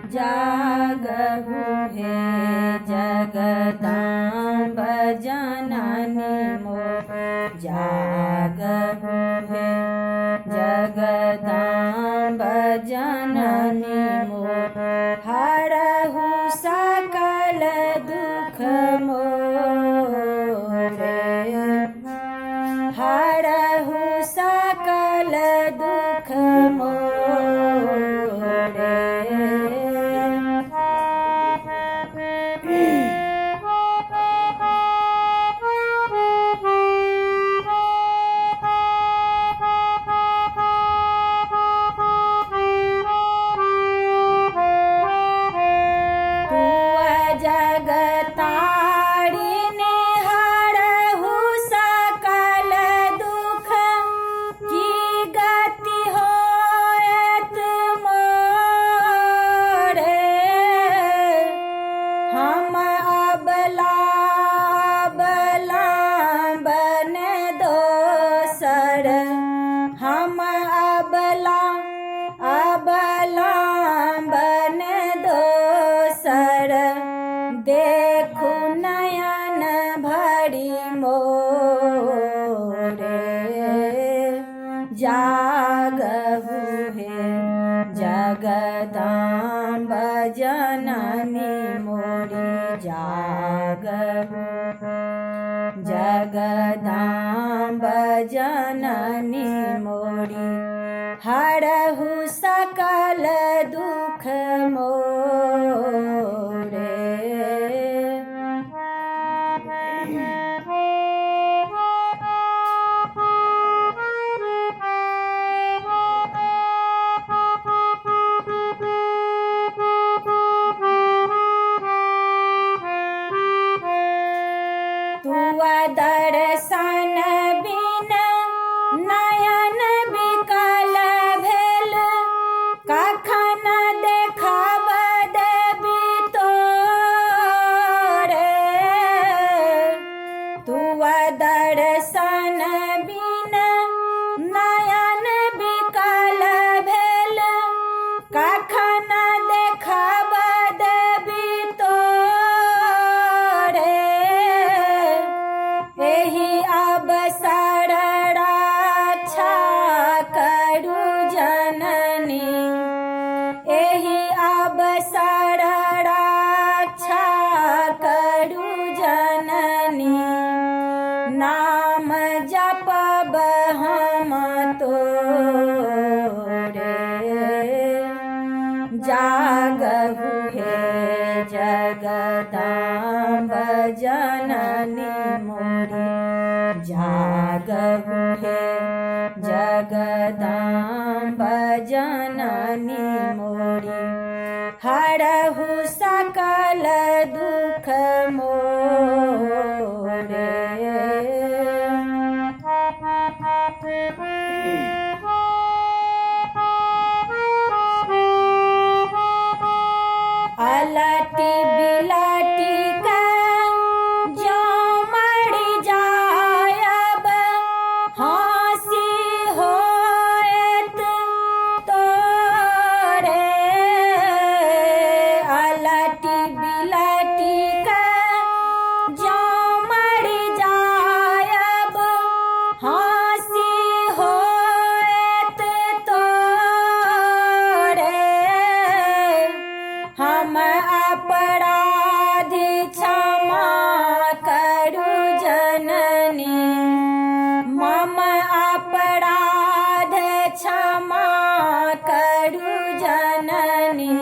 जागहु हे जगदम्ब जननी मोर, जागहु हे जगदम्ब जननी मोर, हरहु सकल दुख मोरे, हरहु सकल दुख मोरे। जगतारिणी हरहु सकल दुख, की गति होएत मोरे। हम अबला अवलंबन दोसर, हम अबला अवलंबन दोसर, देखु नयन भरी मोरे। जागहु हे जगदम्ब जननी मोरी, जागहु जगदम्ब जननी मोरी, हरहु सकल दुख मोरे। तुआ दर्शन बिन नयन विकल भेल, कखन देखब देवी तोरे। तुआ दर्शन बिन नयन विकल भेल, कखन देखब देवी तोरे। एहि अवसर रक्षा करु जननी, एहि अवसर रक्षा करु जननी, नाम जपब हम तोरे। जागहु हे जगदम्ब जननी मोरी, जागहु हे जगदम्ब जननी मोरी, हरहु सकल दुख मोरे। अलटी बिलटी का जो मरि जायब, हँसी होएत तोरे। अलटी बिलटी का जो मरि जायब, हँसी होएत तोरे। हम अपराधी क्षमा करु जननी, मम अपराध क्षमा करु जननी,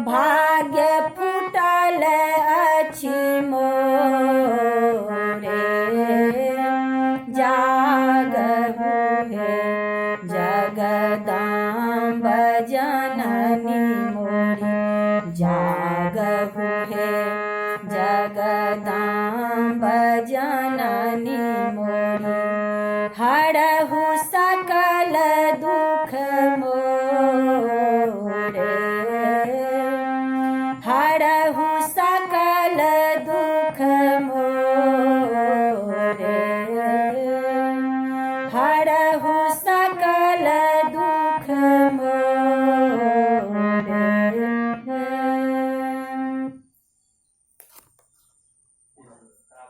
भाग्य फूटल अछि मोरे। जागहु हे जगदम्ब जननी मोरी, जागहु हे जगदम्ब जननी मोरी, हरहु सकल दुख मोरे। हरहु सकल दुख मोरे। हाडहु